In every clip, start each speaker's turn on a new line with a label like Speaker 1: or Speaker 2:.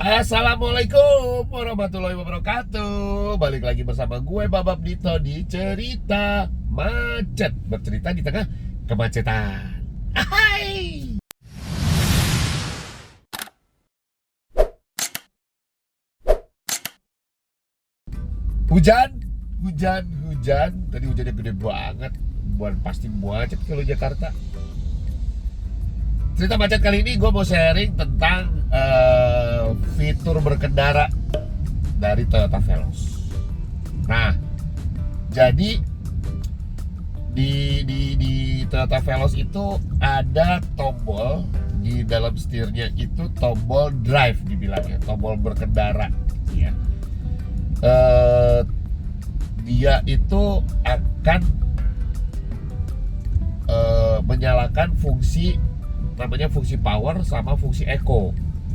Speaker 1: Assalamualaikum warahmatullahi wabarakatuh. Balik lagi bersama gue Babab Dito di Cerita Macet. Bercerita di tengah kemacetan. Hai. Hujan. Tadi hujannya gede banget. Pasti macet kalau Jakarta. Cerita macet kali ini gue mau sharing tentang fitur berkendara dari Toyota Veloz. Nah, jadi di Toyota Veloz itu ada tombol di dalam setirnya, itu tombol drive dibilangnya, tombol berkendara. Ya. Dia itu akan menyalakan fungsi, namanya fungsi power sama fungsi eco.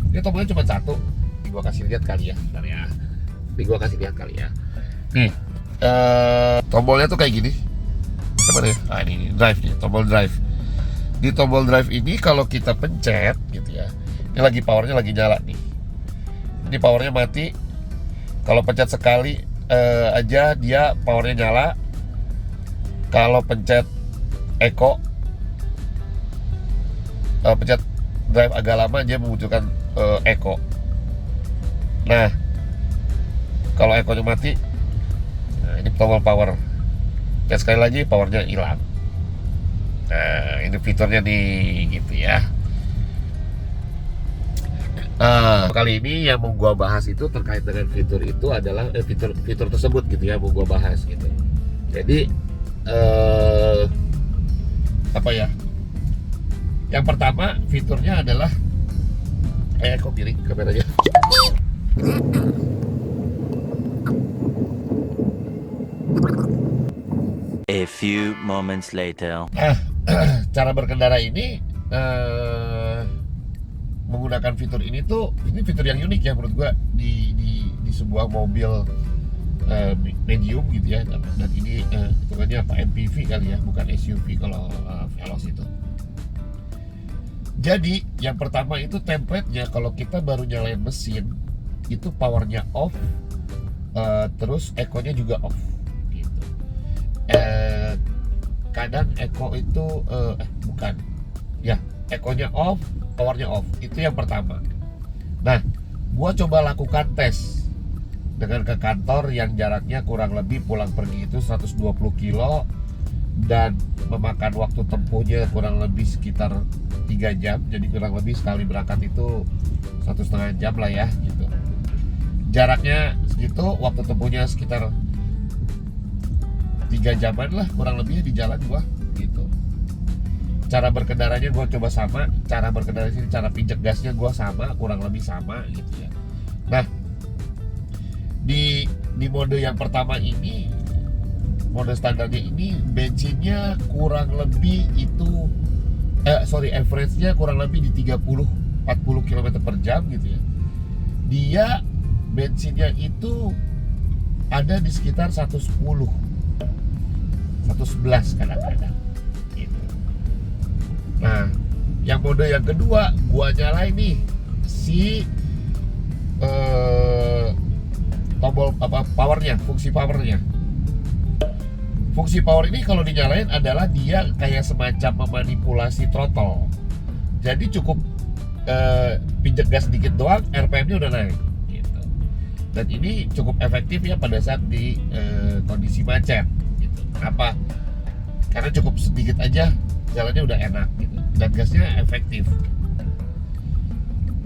Speaker 1: Ini tombolnya cuma satu. Nih gua kasih lihat kali ya. Bentar ya. Nih, tombolnya tuh kayak gini. Coba deh. Nah, ini drive nih, tombol drive. Di tombol drive ini kalau kita pencet gitu ya. Ini lagi powernya lagi nyala nih. Ini powernya mati. Kalau pencet sekali aja dia powernya nyala. Kalau pencet eco, pencet drive agak lama dia memunculkan eco. Nah, kalau eco-nya mati, nah ini tombol power. Dan sekali lagi powernya hilang. Nah, ini fiturnya nih gitu ya. Kali ini yang mau gua bahas itu terkait dengan fitur itu adalah fitur tersebut gitu ya, mau gua bahas gitu. Jadi apa ya? Yang pertama fiturnya adalah kok miring kameranya.
Speaker 2: A few moments later.
Speaker 1: Cara berkendara ini menggunakan fitur ini tuh, ini fitur yang unik ya menurut gua di sebuah mobil medium gitu ya. Dan ini hitungannya apa, MPV kali ya, bukan SUV kalau Veloz itu. Jadi yang pertama itu template-nya kalau kita baru nyalain mesin itu powernya off, terus eco-nya juga off gitu. Kadang eco itu bukan ya, eco-nya off, powernya off, itu yang pertama. Nah, gua coba lakukan tes dengan ke kantor yang jaraknya kurang lebih pulang pergi itu 120 kilo dan memakan waktu tempuhnya kurang lebih sekitar 3 jam. Jadi kurang lebih sekali berangkat itu 1,5 jam lah ya gitu. Jaraknya segitu, waktu tempuhnya sekitar 3 jaman lah kurang lebih di jalan gua gitu. Cara berkendaranya gua coba sama, cara berkendara sini, cara pinjek gasnya gua sama, kurang lebih sama gitu ya. Nah, di mode yang pertama ini, mode standarnya ini bensinnya kurang lebih itu average-nya kurang lebih di 30-40 km per jam gitu ya. Dia bensinnya itu ada di sekitar 110 111 kadang-kadang gitu. Nah, yang mode yang kedua gua nyalain nih si tombol powernya, fungsi powernya. Fungsi power ini kalau dinyalain adalah dia kayak semacam memanipulasi throttle. Jadi cukup pinjek gas sedikit doang, RPM-nya udah naik gitu. Dan ini cukup efektif ya pada saat di kondisi macet gitu. Kenapa? Karena cukup sedikit aja jalannya udah enak gitu. Dan gasnya efektif.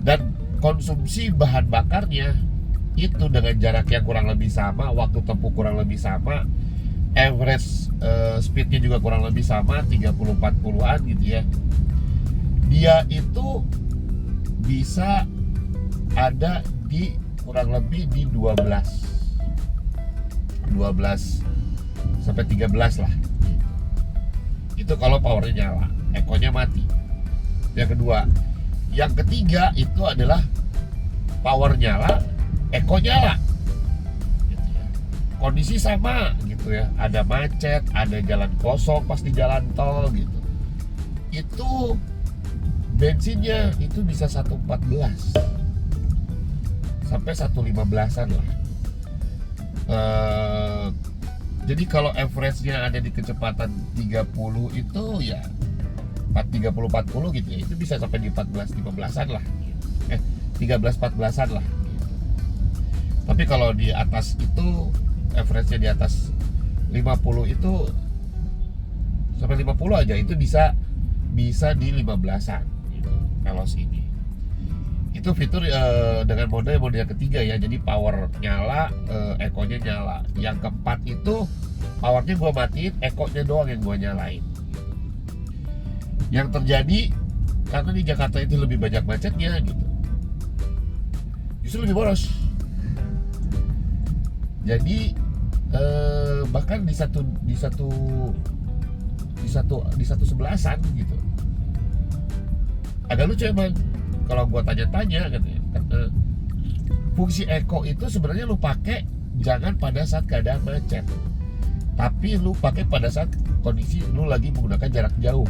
Speaker 1: Dan konsumsi bahan bakarnya itu dengan jarak yang kurang lebih sama, waktu tempuh kurang lebih sama, average speednya juga kurang lebih sama, 30-40an gitu ya. Dia itu bisa ada di kurang lebih di 12 sampai 13 lah. Itu kalau powernya nyala, eco-nya mati. Yang kedua. Yang ketiga itu adalah power nyala, eco nyala gitu ya. Kondisi sama gitu ya, ada macet, ada jalan kosong pas di jalan tol gitu. Itu bensinnya itu bisa 114. sampai 115-an lah. Jadi kalau average-nya ada di kecepatan 30 itu ya 30-40 gitu ya, itu bisa sampai di 14-15-an lah, 13-14-an lah. Tapi kalau di atas itu, average-nya di atas 50 itu sampai 50 aja itu bisa di 15-an gitu, veloz ini. Itu fitur dengan mode yang ketiga ya, jadi power nyala, eco-nya nyala. Yang keempat itu powernya gua matiin, eco-nya doang yang gua nyalain. Yang terjadi karena di Jakarta itu lebih banyak macetnya gitu, justru lebih boros. Jadi bahkan di satu sebelasan gitu. Agak lucu emang kalau gua tanya-tanya katanya. Karena fungsi eco itu sebenarnya lu pakai jangan pada saat keadaan macet, tapi lu pakai pada saat kondisi lu lagi menggunakan jarak jauh,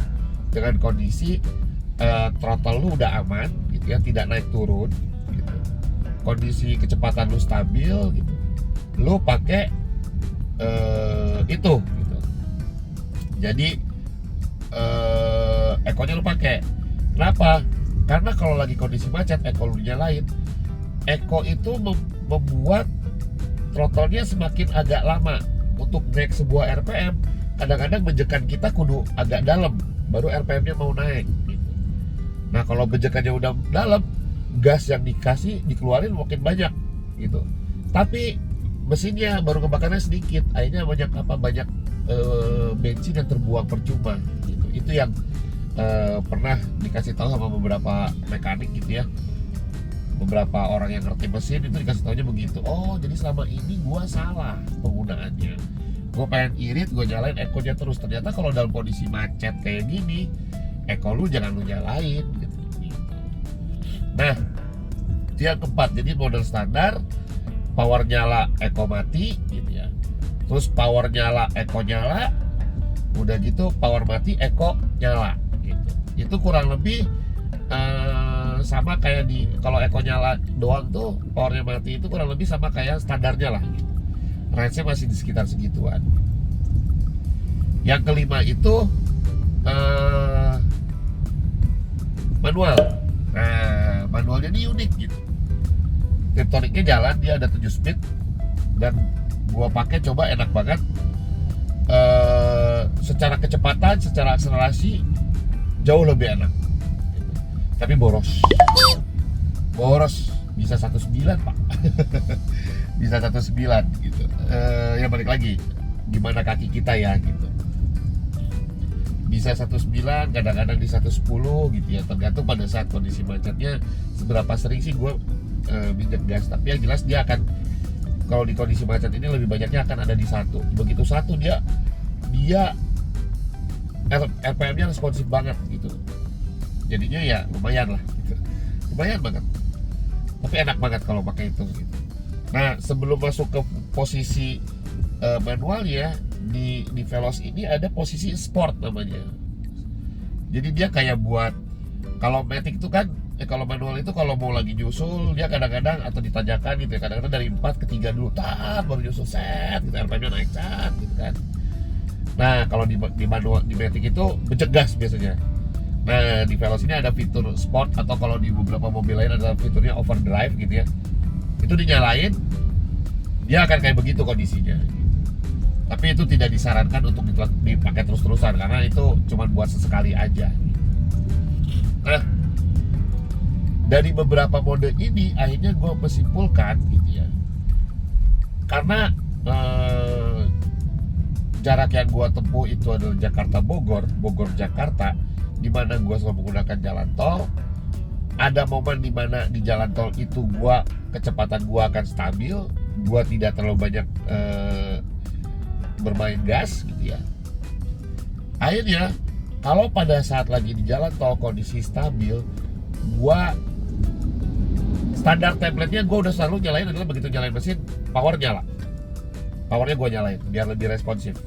Speaker 1: dengan kondisi throttle lu udah aman gitu ya, tidak naik turun gitu, kondisi kecepatan lu stabil gitu, lu pakai itu gitu. Jadi eco-nya lu pakai. Kenapa? Karena kalau lagi kondisi macet, eco lu nyalain, eco itu membuat throttle-nya semakin agak lama. Untuk naik sebuah RPM, kadang-kadang bejekan kita kudu agak dalam, baru RPM-nya mau naik gitu. Nah kalau bejekannya udah dalam, gas yang dikeluarin makin banyak gitu. Tapi mesinnya baru kebakarnya sedikit, akhirnya banyak bensin yang terbuang percuma gitu. Itu yang pernah dikasih tahu sama beberapa mekanik gitu ya, beberapa orang yang ngerti mesin itu dikasih tahunya begitu. Oh jadi selama ini gua salah penggunaannya, gua pengen irit, gua nyalain eco-nya terus. Ternyata kalau dalam kondisi macet kayak gini, eco lu jangan lu nyalain gitu. Nah itu yang keempat, jadi model standar power nyala, eco mati gitu ya. Terus power nyala, eco nyala, udah gitu power mati, eco nyala gitu. Itu kurang lebih sama kayak di kalau eco nyala doang tuh, powernya mati, itu kurang lebih sama kayak standarnya lah gitu. Range-nya masih di sekitar segituan. Yang kelima itu manual. Nah manualnya ini unik gitu. Tiptoniknya jalan, dia ada 7 speed, dan gua pakai coba enak banget. Secara kecepatan, secara akselerasi jauh lebih enak, tapi boros, bisa 19 pak. Bisa 19 gitu. Ya balik lagi gimana kaki kita ya gitu, bisa 19, kadang-kadang di 110 gitu ya, tergantung pada saat kondisi macetnya seberapa sering sih gue minjem gas. Tapi yang jelas dia akan, kalau di kondisi macet ini lebih banyaknya akan ada di 1. Begitu 1 dia RPM-nya responsif banget gitu. Jadinya ya lumayan lah gitu. Lumayan banget. Tapi enak banget kalau pakai itu gitu. Nah, sebelum masuk ke posisi manual ya, di Veloz ini ada posisi sport namanya. Jadi dia kayak buat, kalau Matic itu kan kalau manual itu kalau mau lagi nyusul dia kadang-kadang, atau ditanjakan gitu ya, kadang-kadang dari 4 ke 3 dulu, baru nyusul set gitu, RPM-nya naik cat gitu kan. Nah kalau di manual, di Matic itu bercegas biasanya. Nah di Veloz ini ada fitur sport, atau kalau di beberapa mobil lain ada fiturnya overdrive gitu ya. Itu dinyalain, dia akan kayak begitu kondisinya. Tapi itu tidak disarankan untuk dipakai terus-terusan, karena itu cuma buat sesekali aja. Nah dari beberapa mode ini akhirnya gue menyimpulkan gitu ya, karena jarak yang gue tempuh itu adalah Jakarta-Bogor, Bogor-Jakarta, dimana gue selalu menggunakan jalan tol. Ada momen dimana di jalan tol itu kecepatan gue akan stabil, gue tidak terlalu banyak bermain gas gitu ya. Akhirnya kalau pada saat lagi di jalan tol kondisi stabil, standar template-nya gue udah selalu nyalain adalah begitu nyalain mesin, powernya gue nyalain biar lebih responsif.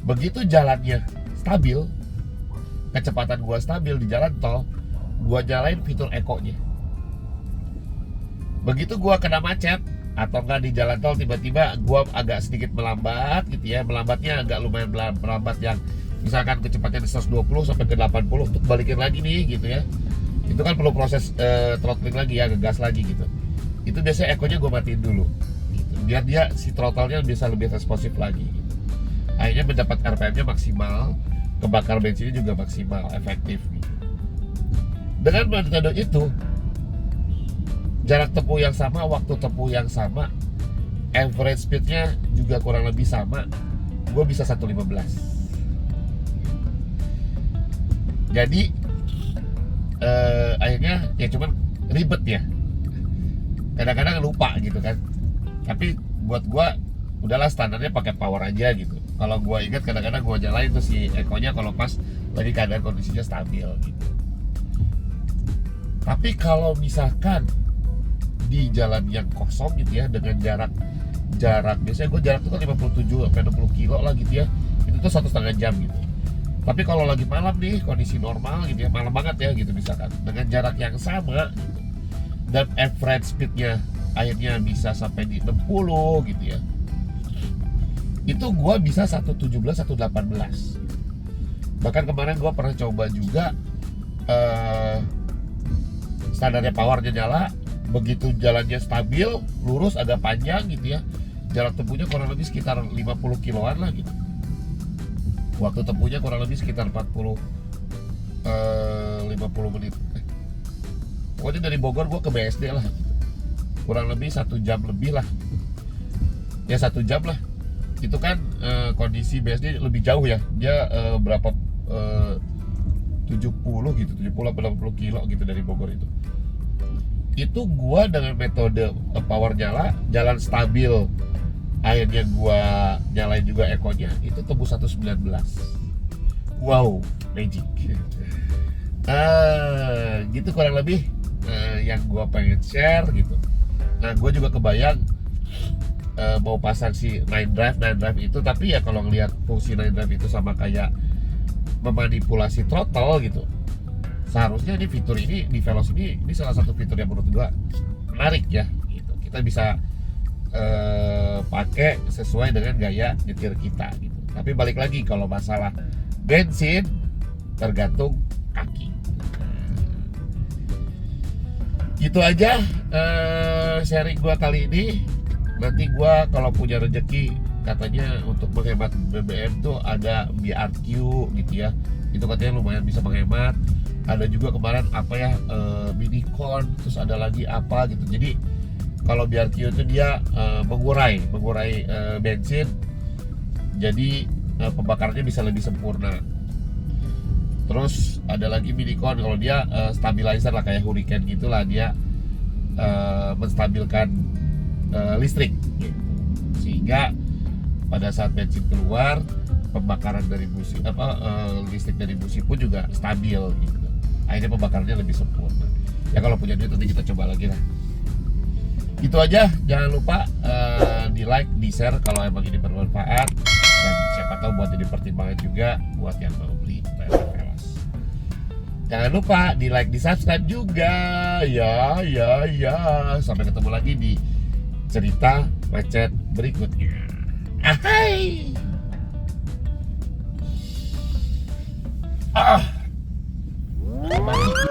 Speaker 1: Begitu jalannya stabil, kecepatan gue stabil di jalan tol, gue nyalain fitur eco-nya. Begitu gua kena macet atau enggak di jalan tol, tiba-tiba gua agak sedikit melambat gitu ya, melambatnya agak lumayan melambat, yang misalkan kecepatan 120 sampai ke 80 untuk balikin lagi nih gitu ya, itu kan perlu proses throttling lagi ya, ngegas lagi gitu. Itu biasanya ekonya gue matiin dulu gitu, biar dia si throttle-nya bisa lebih responsif lagi gitu. Akhirnya mendapat RPM-nya maksimal, kebakar bensinnya juga maksimal, efektif gitu. Dengan metode itu, jarak tempuh yang sama, waktu tempuh yang sama, average speed-nya juga kurang lebih sama, gue bisa 1.15. Jadi akhirnya ya cuman ribet ya, kadang-kadang lupa gitu kan. Tapi buat gua udahlah, standarnya pakai power aja gitu. Kalau gua ingat kadang-kadang gua nyalain tuh si ekonya kalau pas lagi keadaan kondisinya stabil gitu. Tapi kalau misalkan di jalan yang kosong gitu ya, dengan jarak biasanya gua jarak tuh kan 57 sampai 60 kilo lah gitu ya, itu tuh 1,5 jam gitu. Tapi kalau lagi malam nih, kondisi normal gitu ya, malam banget ya gitu misalkan, dengan jarak yang sama gitu, dan average speednya akhirnya bisa sampai di 60 gitu ya, itu gua bisa 1.17, 1.18. Bahkan kemarin gua pernah coba juga, standarnya powernya nyala, begitu jalannya stabil, lurus, agak panjang gitu ya, jarak tempuhnya kurang lebih sekitar 50 kiloan lah gitu. Waktu tempuhnya kurang lebih sekitar 50 menit. Pokoknya dari Bogor gua ke BSD lah gitu. Kurang lebih 1 jam lebih lah. Ya 1 jam lah. Itu kan kondisi BSD lebih jauh ya. Dia berapa 70 gitu, 70 atau 80 kilo gitu dari Bogor itu. Itu gua dengan metode power nyala, jalan stabil, akhirnya gua nyalain juga ekonya, itu tembus 1.19. Wow, magic. Gitu kurang lebih yang gua pengen share gitu. Nah, gua juga kebayang mau pasang si 9Drive itu, tapi ya kalau ngelihat fungsi 9Drive itu sama kayak memanipulasi throttle gitu, seharusnya ini fitur ini di Veloz ini salah satu fitur yang menurut gua menarik ya gitu. Kita bisa pakai sesuai dengan gaya nyetir kita gitu. Tapi balik lagi, kalau masalah bensin tergantung kaki. Gitu aja sharing gua kali ini. Nanti gua kalau punya rezeki, katanya untuk menghemat BBM tuh ada BRQ gitu ya, itu katanya lumayan bisa menghemat. Ada juga kemarin apa ya, Minicon, terus ada lagi apa gitu. Jadi kalau BRQ itu dia mengurai bensin, jadi pembakarannya bisa lebih sempurna. Terus ada lagi Minicon, kalau dia stabilizer lah, kayak Hurricane gitulah, dia menstabilkan listrik gitu. Sehingga pada saat bensin keluar, pembakaran dari busi listrik dari busi pun juga stabil gitu. Akhirnya pembakarannya lebih sempurna. Ya kalau punya duit nanti kita coba lagi lah. Itu aja, jangan lupa di like, di share kalau emang ini bermanfaat, dan siapa tahu buat jadi pertimbangan juga buat yang mau beli Toyota Veloz. Jangan lupa di like, di subscribe juga ya. Sampai ketemu lagi di cerita macet berikutnya. Ahai. Matiku.